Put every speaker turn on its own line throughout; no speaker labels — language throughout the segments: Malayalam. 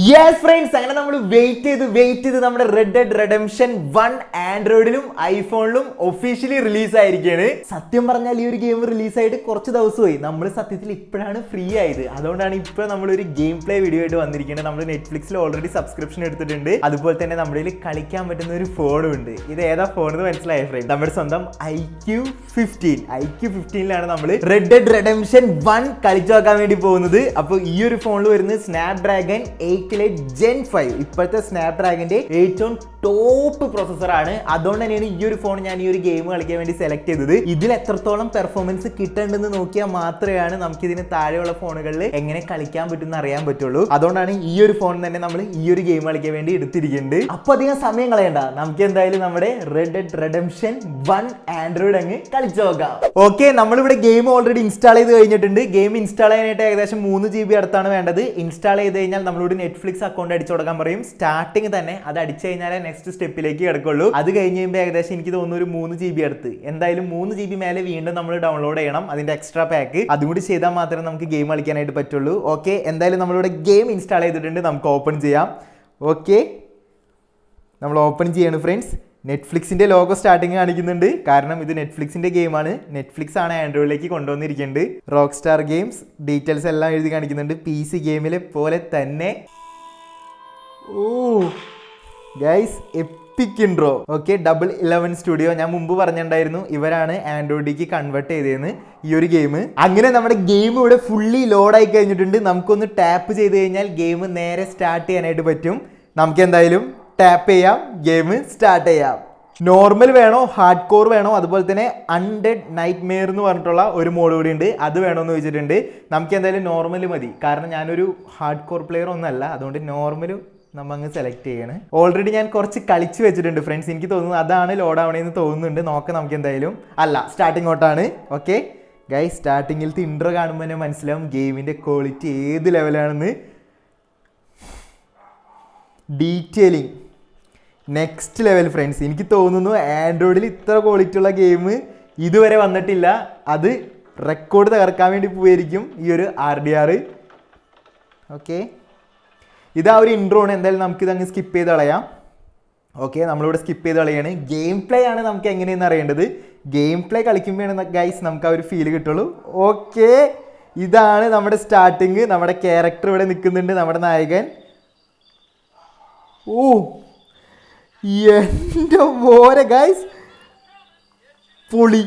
യെസ് ഫ്രണ്ട്സ്, അങ്ങനെ നമ്മൾ വെയിറ്റ് ചെയ്ത് നമ്മുടെ റെഡ് ഡെഡ് റെഡംഷൻ 1 ആൻഡ്രോയിഡിലും ഐഫോണിലും ഒഫീഷ്യലി റിലീസ് ആയിരിക്കുകയാണ്. സത്യം പറഞ്ഞാൽ ഈ ഒരു ഗെയിം റിലീസായിട്ട് കുറച്ച് ദിവസമായി. നമ്മൾ സത്യത്തിൽ ഇപ്പോഴാണ് ഫ്രീ ആയത്. അതുകൊണ്ടാണ് ഇപ്പോൾ നമ്മളൊരു ഗെയിം പ്ലേ വീഡിയോ ആയിട്ട് വന്നിരിക്കുന്നത്. നമ്മൾ നെറ്റ്ഫ്ലിക്സിൽ ഓൾറെഡി സബ്സ്ക്രിപ്ഷൻ എടുത്തിട്ടുണ്ട്. അതുപോലെ തന്നെ നമ്മുടെ കയ്യിൽ കളിക്കാൻ പറ്റുന്ന ഒരു ഫോണും ഉണ്ട്. ഇത് ഏതാ ഫോൺ എന്ന് മനസ്സിലായ ഫ്രണ്ട്? നമ്മുടെ സ്വന്തം iQ15 നമ്മൾ റെഡ് ഡെഡ് റെഡംഷൻ 1 കളിച്ചു നോക്കാൻ വേണ്ടി പോകുന്നത്. അപ്പോൾ ഈ ഒരു ഫോണിൽ വരുന്നത് സ്നാപ്ഡ്രാഗൺ 8 Gen 5 ഇപ്പോഴത്തെ സ്നാപ്ഡ്രാഗന്റെ ഏറ്റവും ടോപ്പ് പ്രൊസസറാണ്. അതുകൊണ്ട് തന്നെയാണ് ഈ ഒരു ഫോൺ ഞാൻ ഈ ഒരു ഗെയിം കളിക്കാൻ വേണ്ടി സെലക്ട് ചെയ്തത്. ഇതിൽ എത്രത്തോളം പെർഫോമൻസ് കിട്ടേണ്ടെന്ന് നോക്കിയാൽ മാത്രമേ നമുക്ക് ഇതിന് താഴെയുള്ള ഫോണുകളിൽ എങ്ങനെ കളിക്കാൻ പറ്റുമെന്ന് അറിയാൻ പറ്റുള്ളൂ. അതുകൊണ്ടാണ് ഈ ഒരു ഫോൺ തന്നെ നമ്മൾ ഈ ഒരു ഗെയിം കളിക്കാൻ വേണ്ടി എടുത്തിരിക്കുന്നുണ്ട്. അപ്പൊ അധികം സമയം കളയണ്ട, നമുക്ക് എന്തായാലും നമ്മുടെ റെഡ് ഡെഡ് റെഡംഷൻ 1 ആൻഡ്രോയിഡ് അങ്ങ് കളിച്ചു നോക്കാം. ഓക്കെ, നമ്മളിവിടെ ഗെയിം ഓൾറെഡി ഇൻസ്റ്റാൾ ചെയ്ത് കഴിഞ്ഞിട്ടുണ്ട്. ഗെയിം ഇൻസ്റ്റാൾ ചെയ്യാനായിട്ട് ഏകദേശം 3 GB അടുത്താണ് വേണ്ടത്. ഇൻസ്റ്റാൾ ചെയ്ത് കഴിഞ്ഞാൽ നമ്മളോട് നെറ്റ്ഫ്ലിക്സ് അക്കൗണ്ട് അടിച്ചു കൊടുക്കാൻ പറയും. സ്റ്റാർട്ടിങ് തന്നെ അത് അടിച്ചു കഴിഞ്ഞാൽ നെക്സ്റ്റ് സ്റ്റെപ്പിലേക്ക് കിടക്കുള്ളൂ. അത് കഴിഞ്ഞ് കഴിയുമ്പോൾ ഏകദേശം എനിക്ക് തോന്നുന്നു ഒരു 3 GB അടുത്ത്, എന്തായാലും 3 GB മേലെ വീണ്ടും നമ്മൾ ഡൗൺലോഡ് ചെയ്യണം അതിന്റെ എക്സ്ട്രാ പാക്ക്. അതും കൂടി ചെയ്താൽ മാത്രമേ നമുക്ക് ഗെയിം കളിക്കാനായിട്ട് പറ്റുള്ളൂ. ഓക്കെ, എന്തായാലും നമ്മളിവിടെ ഗെയിം ഇൻസ്റ്റാൾ ചെയ്തിട്ടുണ്ട്, നമുക്ക് ഓപ്പൺ ചെയ്യാം. ഓക്കെ, നമ്മൾ ഓപ്പൺ ചെയ്യാണ് ഫ്രണ്ട്സ്. നെറ്റ്ഫ്ലിക്സിന്റെ ലോഗോ സ്റ്റാർട്ടിങ് കാണിക്കുന്നുണ്ട്, കാരണം ഇത് നെറ്റ്ഫ്ലിക്സിന്റെ ഗെയിമാണ്. നെറ്റ്ഫ്ലിക്സ് ആണ് ആൻഡ്രോയിഡിലേക്ക് കൊണ്ടുവന്നിരിക്കുന്നത്. റോക്ക് സ്റ്റാർ ഗെയിംസ് ഡീറ്റെയിൽസ് എല്ലാം എഴുതി കാണിക്കുന്നുണ്ട്, PC ഗെയിമിലെ പോലെ തന്നെ. Oh guys, epic intro. Okay, 11 studio ഞാൻ മുമ്പ് പറഞ്ഞിട്ടുണ്ടായിരുന്നു, ഇവരാണ് ആൻഡ്രോയിഡിലേക്ക് കൺവേർട്ട് ചെയ്തതെന്ന് ഈ ഒരു ഗെയിം. അങ്ങനെ നമ്മുടെ ഗെയിം ഇവിടെ ഫുള്ളി ലോഡായി കഴിഞ്ഞിട്ടുണ്ട്. നമുക്കൊന്ന് ടാപ്പ് ചെയ്ത് കഴിഞ്ഞാൽ ഗെയിം നേരെ സ്റ്റാർട്ട് ചെയ്യാനായിട്ട് പറ്റും. നമുക്ക് എന്തായാലും ടാപ്പ് ചെയ്യാം, ഗെയിം സ്റ്റാർട്ട് ചെയ്യാം. നോർമൽ വേണോ, ഹാർഡ് കോർ വേണോ, അതുപോലെ തന്നെ അൺഡെഡ് നൈറ്റ് മെയർ എന്ന് പറഞ്ഞിട്ടുള്ള ഒരു മോഡ് കൂടി ഉണ്ട്, അത് വേണമെന്ന് ചോദിച്ചിട്ടുണ്ട്. നമുക്ക് എന്തായാലും നോർമൽ മതി, കാരണം ഞാനൊരു ഹാർഡ് കോർ പ്ലെയർ ഒന്നല്ല, അതുകൊണ്ട് നോർമൽ നമ്മൾ അങ്ങ് സെലക്ട് ചെയ്യാണ്. ഓൾറെഡി ഞാൻ കുറച്ച് കളിച്ച് വെച്ചിട്ടുണ്ട് ഫ്രണ്ട്സ്, എനിക്ക് തോന്നുന്നു അതാണ് ലോഡ് ആവണേന്ന് തോന്നുന്നുണ്ട്. നോക്കാം നമുക്ക് എന്തായാലും. അല്ല, സ്റ്റാർട്ടിംഗ് ഔട്ടാണ്. ഓക്കെ ഗൈസ്, സ്റ്റാർട്ടിങ്ങിലത്തെ ഇൻട്രോ കാണുമ്പോൾ തന്നെ മനസ്സിലാവും ഗെയിമിൻ്റെ ക്വാളിറ്റി ഏത് ലെവലാണെന്ന്. Detailing next level friends. എനിക്ക് തോന്നുന്നു ആൻഡ്രോയിഡിൽ ഇത്ര ക്വാളിറ്റി ഉള്ള ഗെയിം ഇതുവരെ വന്നിട്ടില്ല. അത് റെക്കോർഡ് തകർക്കാൻ വേണ്ടി പോയിരിക്കും ഈ ഒരു RDR. ഓക്കെ, ഇതാ ഒരു ഇൻട്രോ ആണ്. എന്തായാലും നമുക്കിത് അങ്ങ് സ്കിപ്പ് ചെയ്ത് കളയാം. ഓക്കെ, നമ്മളിവിടെ സ്കിപ്പ് ചെയ്ത് കളയാണ്. ഗെയിം പ്ലേ ആണ് നമുക്ക് എങ്ങനെയെന്ന് അറിയേണ്ടത്. ഗെയിം പ്ലേ കളിക്കുമ്പോഴാണ് ഗൈസ് നമുക്ക് ആ ഒരു ഫീൽ കിട്ടുള്ളൂ. ഓക്കെ, ഇതാണ് നമ്മുടെ സ്റ്റാർട്ടിങ്. നമ്മുടെ ക്യാരക്ടർ ഇവിടെ നിൽക്കുന്നുണ്ട്, നമ്മുടെ നായകൻ. ഓ എൻ്റെ പോരെ ഗൈസ്, പൊളി,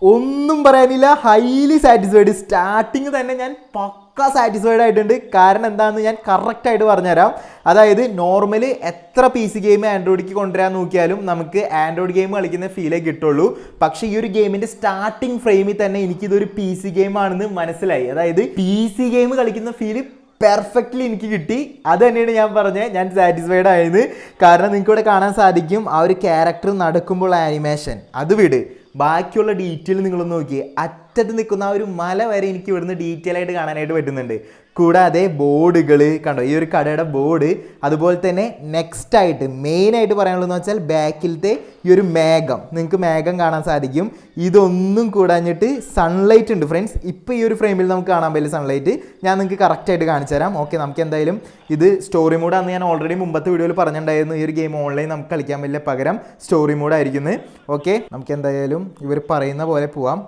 ഒന്നും പറയാനില്ല. Highly satisfied. സ്റ്റാർട്ടിങ് തന്നെ ഞാൻ പക്ക സാറ്റിസ്ഫൈഡ് ആയിട്ടുണ്ട്. കാരണം എന്താണെന്ന് ഞാൻ കറക്റ്റായിട്ട് പറഞ്ഞുതരാം. അതായത് നോർമലി എത്ര PC ഗെയിം ആൻഡ്രോയിഡിലേക്ക് കൊണ്ടുവരാൻ നോക്കിയാലും നമുക്ക് ആൻഡ്രോയിഡ് ഗെയിം കളിക്കുന്ന ഫീലേ കിട്ടുള്ളൂ. പക്ഷേ ഈ ഒരു ഗെയിമിൻ്റെ സ്റ്റാർട്ടിങ് ഫ്രെയിമിൽ തന്നെ എനിക്കിതൊരു PC ഗെയിം ആണെന്ന് മനസ്സിലായി. അതായത് PC ഗെയിം കളിക്കുന്ന ഫീല് പെർഫെക്റ്റ്ലി എനിക്ക് കിട്ടി. അത് തന്നെയാണ് ഞാൻ പറഞ്ഞത്, ഞാൻ സാറ്റിസ്ഫൈഡ് ആയത്. കാരണം നിങ്ങൾക്ക് ഇവിടെ കാണാൻ സാധിക്കും ആ ഒരു ക്യാരക്ടർ നടക്കുമ്പോൾ ആനിമേഷൻ, അത് വിട്, ബാക്കിയുള്ള ഡീറ്റെയിൽ നിങ്ങളൊന്ന് നോക്കിയേ. അറ്റത്ത് നിൽക്കുന്ന ആ ഒരു മല വരെ എനിക്ക് ഇവിടുന്ന് ഡീറ്റെയിൽ ആയിട്ട് കാണാനായിട്ട് പറ്റുന്നുണ്ട്. കൂടാതെ ബോർഡുകൾ കണ്ടോ, ഈ ഒരു കടയുടെ ബോർഡ്. അതുപോലെ തന്നെ നെക്സ്റ്റ് ആയിട്ട് മെയിനായിട്ട് പറയാനുള്ളതെന്ന് വെച്ചാൽ ബാക്കിലത്തെ ഈ ഒരു മേഘം, നിങ്ങൾക്ക് മേഘം കാണാൻ സാധിക്കും. ഇതൊന്നും കൂടാഞ്ഞിട്ട് സൺലൈറ്റ് ഉണ്ട് ഫ്രണ്ട്സ്. ഇപ്പോൾ ഈ ഒരു ഫ്രെയിമിൽ നമുക്ക് കാണാൻ പറ്റില്ല സൺലൈറ്റ്. ഞാൻ നിങ്ങൾക്ക് കറക്റ്റായിട്ട് കാണിച്ചു തരാം. ഓക്കെ, നമുക്ക് എന്തായാലും ഇത് സ്റ്റോറി മോഡാണെന്ന് ഞാൻ ഓൾറെഡി മുമ്പത്തെ വീഡിയോയിൽ പറഞ്ഞിട്ടുണ്ടായിരുന്നു. ഈ ഒരു ഗെയിം ഓൺലൈൻ നമുക്ക് കളിക്കാൻ പറ്റില്ല, പകരം സ്റ്റോറി മോഡായിരിക്കുന്നത്. ഓക്കെ, നമുക്ക് എന്തായാലും ഇവർ പറയുന്ന പോലെ പോവാം.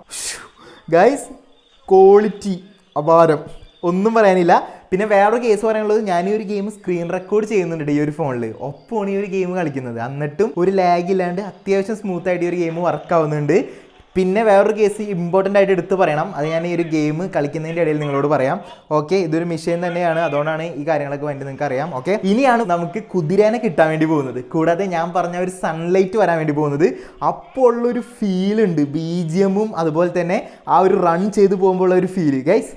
ഗൈസ്, ക്വാളിറ്റി അപാരം, ഒന്നും പറയാനില്ല. പിന്നെ വേറൊരു കേസ് പറയാനുള്ളത്, ഞാൻ ഈ ഒരു ഗെയിം സ്ക്രീൻ റെക്കോർഡ് ചെയ്യുന്നുണ്ട് ഈ ഒരു ഫോണിൽ. ഒപ്പമാണ് ഈ ഒരു ഗെയിം കളിക്കുന്നത്, എന്നിട്ടും ഒരു ലാഗ് ഇല്ലാണ്ട് അത്യാവശ്യം സ്മൂത്ത് ആയിട്ട് ഈ ഒരു ഗെയിം വർക്ക് ആവുന്നുണ്ട്. പിന്നെ വേറൊരു കേസ് ഇമ്പോർട്ടൻ്റ് ആയിട്ട് എടുത്ത് പറയണം, അത് ഞാൻ ഈ ഒരു ഗെയിം കളിക്കുന്നതിൻ്റെ ഇടയിൽ നിങ്ങളോട് പറയാം. ഓക്കെ, ഇതൊരു മിഷൻ തന്നെയാണ്, അതുകൊണ്ടാണ് ഈ കാര്യങ്ങളൊക്കെ വേണ്ടി നിങ്ങൾക്ക് അറിയാം. ഓക്കെ, ഇനിയാണ് നമുക്ക് കുതിരേനെ കിട്ടാൻ വേണ്ടി പോകുന്നത്. കൂടാതെ ഞാൻ പറഞ്ഞ ഒരു സൺലൈറ്റ് വരാൻ വേണ്ടി പോകുന്നത്. അപ്പോൾ ഉള്ളൊരു ഫീലുണ്ട്, BGM-ഉം അതുപോലെ തന്നെ ആ ഒരു റൺ ചെയ്ത് പോകുമ്പോൾ ഉള്ള ഒരു ഫീല്. ഗൈസ്,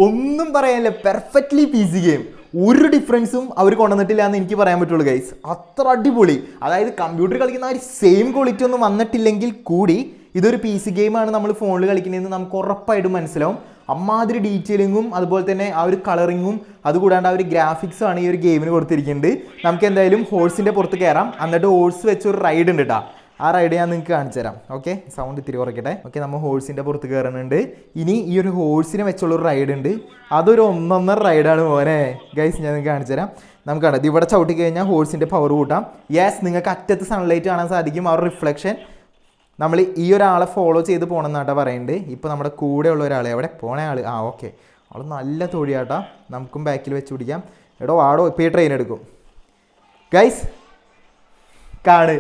ഒന്നും പറയാനില്ല, പെർഫെക്റ്റ്ലി PC ഗെയിം. ഒരു ഡിഫറൻസും അവർ കൊണ്ടുവന്നിട്ടില്ല എന്ന് എനിക്ക് പറയാൻ പറ്റുള്ളൂ ഗൈസ്. അത്ര അടിപൊളി. അതായത് കമ്പ്യൂട്ടർ കളിക്കുന്ന ആ ഒരു സെയിം ക്വാളിറ്റി ഒന്നും വന്നിട്ടില്ലെങ്കിൽ കൂടി ഇതൊരു PC ഗെയിമാണ് നമ്മൾ ഫോണിൽ കളിക്കുന്നതെന്ന് നമുക്ക് ഉറപ്പായിട്ടും മനസ്സിലാവും. അമ്മാതിരി ഡീറ്റെയിലിങ്ങും അതുപോലെ തന്നെ ആ ഒരു കളറിങ്ങും അതുകൂടാണ്ട് ആ ഒരു ഗ്രാഫിക്സും ആണ് ഈ ഒരു ഗെയിമിന് കൊടുത്തിരിക്കുന്നത്. നമുക്ക് എന്തായാലും ഹോഴ്സിൻ്റെ പുറത്ത് കയറാം, എന്നിട്ട് ഹോഴ്സ് വെച്ചൊരു റൈഡ് ഉണ്ട് കേട്ടോ. ആ റൈഡ് ഞാൻ നിങ്ങൾക്ക് കാണിച്ചു തരാം. ഓക്കെ, സൗണ്ട് ഇത്തിരി കുറയ്ക്കട്ടെ. ഓക്കെ, നമ്മൾ ഹോഴ്സിൻ്റെ പുറത്ത് കയറുന്നുണ്ട്. ഇനി ഈ ഒരു ഹോഴ്സിനെ വെച്ചുള്ളൊരു റൈഡ് ഉണ്ട്, അതൊരു 1.5 റൈഡാണ് മോനെ. ഗൈസ് ഞാൻ നിങ്ങൾക്ക് കാണിച്ചു തരാം. നമുക്ക് കാണാം, ഇവിടെ ചവിട്ടി കഴിഞ്ഞാൽ ഹോഴ്സിൻ്റെ പവർ കൂട്ടാം. യെസ്, നിങ്ങൾക്ക് അറ്റത്ത് സൺലൈറ്റ് കാണാൻ സാധിക്കും, ആ ഒരു റിഫ്ലക്ഷൻ. നമ്മൾ ഈ ഒരാളെ ഫോളോ ചെയ്ത് പോകണം എന്നാട്ടാ പറയുന്നുണ്ട്. ഇപ്പോൾ നമ്മുടെ കൂടെയുള്ള ഒരാളെ എവിടെ പോണേ ആൾ, ആ ഓക്കെ, ആൾ നല്ല തൊഴിയാട്ടാ. നമുക്കും ബാക്കിൽ വെച്ച് പിടിക്കാം. എടോ ആടോ, ഇപ്പോൾ ഈ ട്രെയിൻ എടുക്കും. ഗൈസ് കാണ്,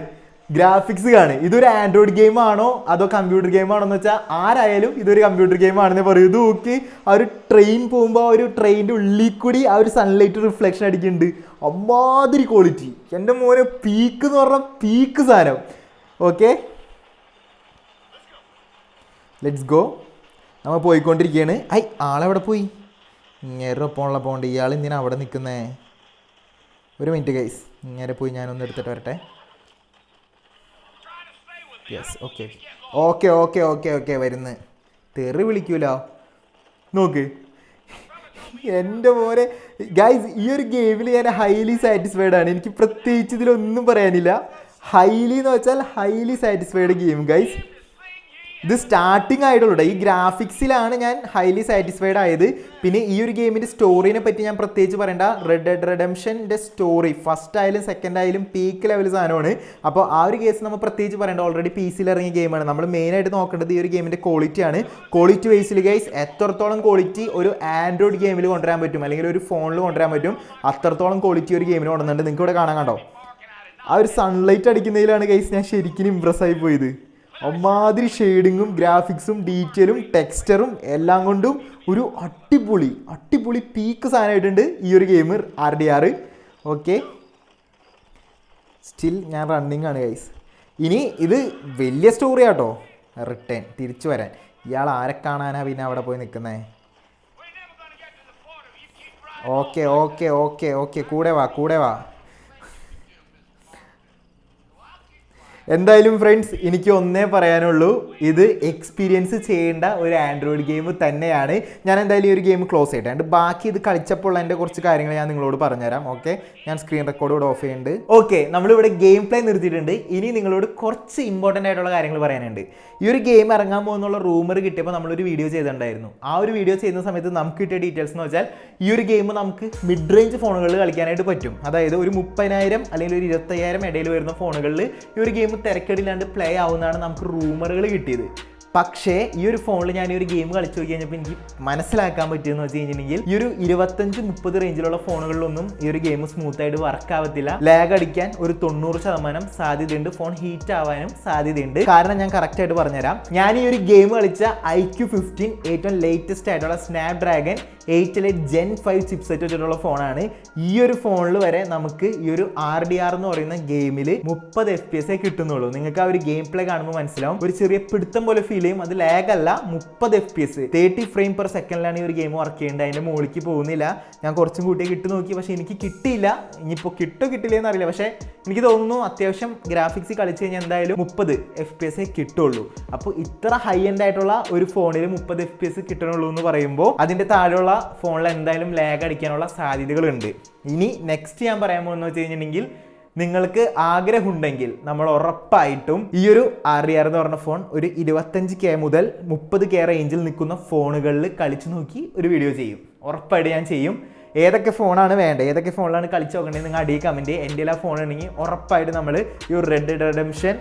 ഗ്രാഫിക്സ് കാണ്. ഇതൊരു ആൻഡ്രോയിഡ് ഗെയിം ആണോ അതോ കമ്പ്യൂട്ടർ ഗെയിം ആണോ എന്ന് വെച്ചാൽ ആരായാലും ഇതൊരു കമ്പ്യൂട്ടർ ഗെയിം ആണെന്ന് പറയും. ഇത് നോക്കി, ആ ഒരു ട്രെയിൻ പോകുമ്പോൾ ആ ഒരു ട്രെയിനിൻ്റെ ഉള്ളിൽ കൂടി ആ ഒരു സൺലൈറ്റ് റിഫ്ലക്ഷൻ അടിക്കുന്നുണ്ട്. അമ്മാതിരി ക്വാളിറ്റി. എൻ്റെ മോനെ പീക്ക് എന്ന് പറഞ്ഞാൽ പീക്ക് സാധനം. Okay, let's go. നമ്മൾ പോയിക്കൊണ്ടിരിക്കുകയാണ്. ആളെവിടെ പോയി? ഇങ്ങനെ പോണുള്ള പോകണ്ട, ഇയാൾ എന്തിനാ അവിടെ നിൽക്കുന്നേ? ഒരു മിനിറ്റ് ഗൈസ്, ഇങ്ങനെ പോയി ഞാനൊന്ന് എടുത്തിട്ട് വരട്ടെ. Yes, okay okay okay okay okay വരുന്ന്. തെറി വിളിക്കൂലോ, നോക്ക്. എൻ്റെ മോനെ ഗൈസ്, ഈ ഒരു ഗെയിമിൽ ഞാൻ ഹൈലി സാറ്റിസ്ഫൈഡ് ആണ്. എനിക്ക് പ്രത്യേകിച്ച് ഇതിലൊന്നും പറയാനില്ല. ഹൈലി എന്ന് വെച്ചാൽ ഹൈലി സാറ്റിസ്ഫൈഡ് ഗെയിം ഗൈസ്. ഇത് സ്റ്റാർട്ടിങ് ആയിട്ടുള്ളൂ. ഈ ഗ്രാഫിക്സിലാണ് ഞാൻ ഹൈലി സാറ്റിസ്ഫൈഡ് ആയത്. പിന്നെ ഈ ഒരു ഗെയിമിൻ്റെ സ്റ്റോറിനെ പറ്റി ഞാൻ പ്രത്യേകിച്ച് പറയേണ്ട. റെഡ് ഡെഡ് റെഡംഷൻ്റെ സ്റ്റോറി ഫസ്റ്റ് ആയാലും സെക്കൻഡ് ആയാലും പീക്ക് ലെവൽ സാധനമാണ്. അപ്പോൾ ആ ഒരു കേസ് നമ്മൾ പ്രത്യേകിച്ച് പറയേണ്ട. ഓൾറെഡി പി സിയിൽ ഇറങ്ങിയ ഗെയിമാണ്. നമ്മൾ മെയിനായിട്ട് നോക്കേണ്ടത് ഈ ഒരു ഗെയിമിൻ്റെ ക്വാളിറ്റിയാണ്. ക്വാളിറ്റി വൈസിൽ ഗൈസ് എത്രത്തോളം ക്വാളിറ്റി ഒരു ആൻഡ്രോയിഡ് ഗെയിമിൽ കൊണ്ടുവരാൻ പറ്റും, അല്ലെങ്കിൽ ഒരു ഫോണിൽ കൊണ്ടുവരാൻ പറ്റും, അത്രത്തോളം ക്വാളിറ്റി ഒരു ഗെയിമിൽ കൊണ്ടുവന്നുണ്ട്. നിങ്ങൾക്ക് ഇവിടെ കാണാൻ കണ്ടോ, ആ ഒരു സൺലൈറ്റ് അടിക്കുന്നതിലാണ് ഗൈസ് ഞാൻ ശരിക്കും ഇംപ്രസ് ആയി പോയത്. അമ്മാതിരി ഷെയ്ഡിങ്ങും ഗ്രാഫിക്സും ഡീറ്റെയിലും ടെക്സ്ചറും എല്ലാം കൊണ്ടും ഒരു അടിപൊളി അടിപൊളി പീക്ക് സാധനമായിട്ടുണ്ട് ഈ ഒരു ഗെയിം RDR. ഓക്കെ, സ്റ്റിൽ ഞാൻ റണ്ണിങ് ആണ് ഗൈസ്. ഇനി ഇത് വലിയ സ്റ്റോറി ആട്ടോ. റിട്ടേൺ തിരിച്ചു വരാൻ ഇയാൾ ആരെ കാണാനാ പിന്നെ അവിടെ പോയി നിൽക്കുന്നേ? ഓക്കെ ഓക്കെ ഓക്കെ ഓക്കെ, കൂടെ വാ കൂടെ വാ. എന്തായാലും ഫ്രണ്ട്സ്, എനിക്ക് ഒന്നേ പറയാനുള്ളൂ, ഇത് എക്സ്പീരിയൻസ് ചെയ്യേണ്ട ഒരു ആൻഡ്രോയിഡ് ഗെയിം തന്നെയാണ്. ഞാൻ എന്തായാലും ഈ ഒരു ഗെയിം ക്ലോസ് ചെയ്യട്ടെ. ആൻഡ് ബാക്കി ഇത് കളിച്ചപ്പോൾ എൻ്റെ കുറച്ച് കാര്യങ്ങൾ ഞാൻ നിങ്ങളോട് പറഞ്ഞുതരാം. ഓക്കെ, ഞാൻ സ്ക്രീൻ റെക്കോർഡ് ഇവിടെ ഓഫ് ചെയ്യുന്നുണ്ട്. ഓക്കെ, നമ്മളിവിടെ ഗെയിം പ്ലേ നിർത്തിയിട്ടുണ്ട്. ഇനി നിങ്ങളോട് കുറച്ച് ഇമ്പോർട്ടൻ്റ് ആയിട്ടുള്ള കാര്യങ്ങൾ പറയാനുണ്ട്. ഈ ഒരു ഗെയിം ഇറങ്ങാൻ പോകുന്നുള്ള റൂമർ കിട്ടിയപ്പോൾ നമ്മളൊരു വീഡിയോ ചെയ്തിട്ടുണ്ടായിരുന്നു. ആ ഒരു വീഡിയോ ചെയ്യുന്ന സമയത്ത് നമുക്ക് കിട്ടിയ ഡീറ്റെയിൽസ് എന്ന് വെച്ചാൽ ഈ ഒരു ഗെയിം നമുക്ക് മിഡ് റേഞ്ച് ഫോണുകളിൽ കളിക്കാനായിട്ട് പറ്റും. അതായത് ഒരു 30,000 അല്ലെങ്കിൽ ഒരു 25,000 ഇടയിൽ വരുന്ന ഫോണുകളിൽ ഈ ഒരു ഗെയിം തിരക്കേടില്ലാണ്ട് പ്ലേ ആവുന്നതാണ് നമുക്ക് റൂമറുകൾ കിട്ടിയത്. പക്ഷേ ഈ ഒരു ഫോണിൽ ഞാൻ ഈ ഒരു ഗെയിം കളിച്ചു നോക്കി കഴിഞ്ഞപ്പോൾ എനിക്ക് മനസ്സിലാക്കാൻ പറ്റിയെന്ന് വെച്ച് കഴിഞ്ഞിട്ടുണ്ടെങ്കിൽ ഈ ഒരു 25-30 റേഞ്ചിലുള്ള ഫോണുകളിലൊന്നും ഈ ഒരു ഗെയിം സ്മൂത്തായിട്ട് വർക്ക് ആവത്തില്ല. ലാഗ് അടിക്കാൻ ഒരു 90% സാധ്യതയുണ്ട്. ഫോൺ ഹീറ്റ് ആവാനും സാധ്യതയുണ്ട്. കാരണം ഞാൻ കറക്റ്റായിട്ട് പറഞ്ഞുതരാം. ഞാൻ ഈ ഒരു ഗെയിം കളിച്ച iQ15 ഏറ്റവും ലേറ്റസ്റ്റ് ആയിട്ടുള്ള സ്നാപ്ഡ്രാഗൺ 8 Gen 5 ചിപ്സെറ്റ് വെച്ചിട്ടുള്ള ഫോണാണ്. ഈ ഒരു ഫോണിൽ വരെ നമുക്ക് ഈ ഒരു RDR എന്ന് പറയുന്ന ഗെയിമിൽ 30 FPS കിട്ടുന്നുള്ളൂ. നിങ്ങൾക്ക് ആ ഒരു ഗെയിം പ്ലേ കാണുമ്പോൾ മനസ്സിലാവും. ഒരു ചെറിയ പിടുത്തം പോലെ ഫീൽ ചെയ്യും. അത് ലാഗ് അല്ല, 30 FPS 30 ഫ്രെയിം പെർ സെക്കൻഡിലാണ് ഈ ഒരു ഗെയിം വർക്ക് ചെയ്യേണ്ടത്. അതിൻ്റെ മുകളിലേക്ക് പോകുന്നില്ല. ഞാൻ കുറച്ചും കൂട്ടി കിട്ടി നോക്കി, പക്ഷേ എനിക്ക് കിട്ടിയില്ല. ഇനിയിപ്പോൾ കിട്ടില്ല എന്നറിയില്ല. പക്ഷേ എനിക്ക് തോന്നുന്നു അത്യാവശ്യം ഗ്രാഫിക്സ് കളിച്ച് കഴിഞ്ഞാൽ എന്തായാലും 30 FPS കിട്ടുള്ളൂ. അപ്പോൾ ഇത്ര ഹൈ എൻഡ് ആയിട്ടുള്ള ഒരു ഫോണിൽ 30 FPS കിട്ടണുള്ളൂ എന്ന് പറയുമ്പോൾ അതിൻ്റെ താഴെയുള്ള ഫോണിൽ എന്തായാലും ലാഗ് അടിക്കാനുള്ള സാധ്യതകളുണ്ട്. ഇനി നെക്സ്റ്റ് ഞാൻ പറയാൻ പോകുന്നത് വെച്ച് കഴിഞ്ഞിട്ടുണ്ടെങ്കിൽ, നിങ്ങൾക്ക് ആഗ്രഹമുണ്ടെങ്കിൽ നമ്മൾ ഉറപ്പായിട്ടും ഈ ഒരു RDR എന്ന് പറഞ്ഞ ഫോൺ ഒരു 25K മുതൽ 30K റേഞ്ചിൽ നിൽക്കുന്ന ഫോണുകളിൽ കളിച്ചു നോക്കി ഒരു വീഡിയോ ചെയ്യും. ഉറപ്പായിട്ട് ഞാൻ ചെയ്യും. ഏതൊക്കെ ഫോണാണ് വേണ്ടത്, ഏതൊക്കെ ഫോണിലാണ് കളിച്ച് നോക്കേണ്ടത് നിങ്ങൾ അടിയിൽ കമൻറ്റ് ചെയ്യുക. എൻ്റെ എല്ലാ ഫോൺ ഉണ്ടെങ്കിൽ ഉറപ്പായിട്ട് നമ്മൾ ഈ ഒരു റെഡ് ഡെഡ് റെഡംഷൻ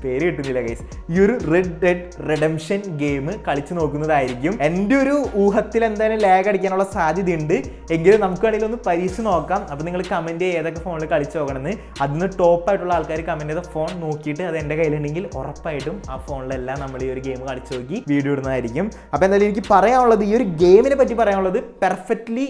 പേര് കിട്ടുന്നില്ല ഗൈസ്, ഈ ഒരു റെഡ് ഡെഡ് റെഡംഷൻ ഗെയിം കളിച്ച് നോക്കുന്നതായിരിക്കും. എൻ്റെ ഒരു ഊഹത്തിൽ എന്തായാലും ലാഗ് അടിക്കാനുള്ള സാധ്യതയുണ്ട്. എങ്കിലും നമുക്ക് വേണമെങ്കിൽ ഒന്ന് പരീക്ഷിച്ച് നോക്കാം. അപ്പോൾ നിങ്ങൾ കമൻറ്റ് ചെയ്യുക ഏതൊക്കെ ഫോണിൽ കളിച്ച് നോക്കണമെന്ന്. അതിന് ടോപ്പായിട്ടുള്ള ആൾക്കാർ കമൻറ്റ് ചെയ്ത ഫോൺ നോക്കിയിട്ട് അത് എൻ്റെ കയ്യിലുണ്ടെങ്കിൽ ഉറപ്പായിട്ടും ആ ഫോണിലെല്ലാം നമ്മൾ ഈ ഒരു ഗെയിം കളിച്ച് നോക്കി വീഡിയോ ഇടുന്നതായിരിക്കും. അപ്പോൾ എന്തായാലും എനിക്ക് പറയാനുള്ളത്, ഈ ഒരു ഗെയിമിനെ പറ്റി പറയാനുള്ളത്, പെർഫെക്റ്റ്ലി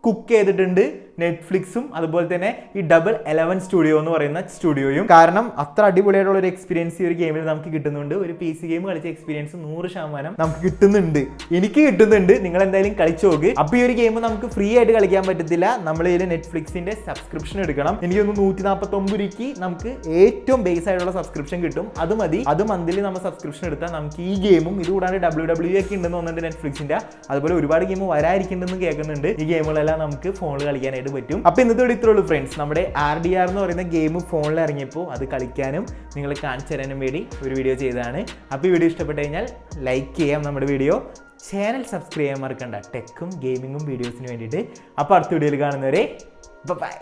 കുക്ക് ചെയ്തിട്ടുണ്ട് നെറ്റ്ഫ്ലിക്സും അതുപോലെ തന്നെ ഈ 11 സ്റ്റുഡിയോ എന്ന് പറയുന്ന സ്റ്റുഡിയോയും. കാരണം അത്ര അടിപൊളിയായിട്ടുള്ള ഒരു എക്സ്പീരിയൻസ് ഈ ഒരു ഗെയിമിൽ നമുക്ക് കിട്ടുന്നുണ്ട്. ഒരു PC ഗെയിം കളിച്ച എക്സ്പീരിയൻസ് 100% നമുക്ക് കിട്ടുന്നുണ്ട്. എനിക്ക് കിട്ടുന്നുണ്ട്. നിങ്ങൾ എന്തായാലും കളിച്ചു നോക്ക്. അപ്പോൾ ഈ ഒരു ഗെയിം നമുക്ക് ഫ്രീ ആയിട്ട് കളിക്കാൻ പറ്റത്തില്ല. നമ്മൾ ഇതിൽ നെറ്റ്ഫ്ലിക്സിന്റെ സബ്സ്ക്രിപ്ഷൻ എടുക്കണം. എനിക്കൊന്ന് 149 രൂപയ്ക്ക് നമുക്ക് ഏറ്റവും ബേസ് ആയിട്ടുള്ള സബ്സ്ക്രിപ്ഷൻ കിട്ടും. അത് മതി. അത് മന്ത്ലി നമ്മൾ സബ്സ്ക്രിപ്ഷൻ എടുത്താൽ നമുക്ക് ഈ ഗെയിമും ഇത് കൂടാണ്ട് WWE ഒക്കെ ഉണ്ടെന്ന് തോന്നുന്നുണ്ട് നെറ്റ്ഫ്ലിക്സിന്റെ. അതുപോലെ ഒരുപാട് ഗെയിം വരാതിരിക്കുന്നുണ്ടെന്ന് കേൾക്കുന്നുണ്ട്. ഈ ഗെയിമുകളെല്ലാം നമുക്ക് ഫോണിൽ കളിക്കാനായിട്ട് പറ്റും. അപ്പോൾ ഇന്നത്തെ വീഡിയോ ഇത്രേ ഉള്ളൂ ഫ്രണ്ട്സ്. നമ്മുടെ RDR എന്ന് പറയുന്ന ഗെയിം ഫോണിൽ ഇറങ്ങിയപ്പോൾ അത് കളിക്കാനും നിങ്ങൾ കാണിച്ചു തരാനും വേണ്ടി ഒരു വീഡിയോ ചെയ്തതാണ്. അപ്പോൾ ഈ വീഡിയോ ഇഷ്ടപ്പെട്ട് കഴിഞ്ഞാൽ ലൈക്ക് ചെയ്യാം നമ്മുടെ വീഡിയോ, ചാനൽ സബ്സ്ക്രൈബ് ചെയ്യാൻ മറക്കണ്ട ടെക്കും ഗെയിമിങ്ങും വീഡിയോസിന് വേണ്ടിയിട്ട്. അപ്പോൾ അടുത്ത വീഡിയോയിൽ കാണുന്നവരെ ബൈ.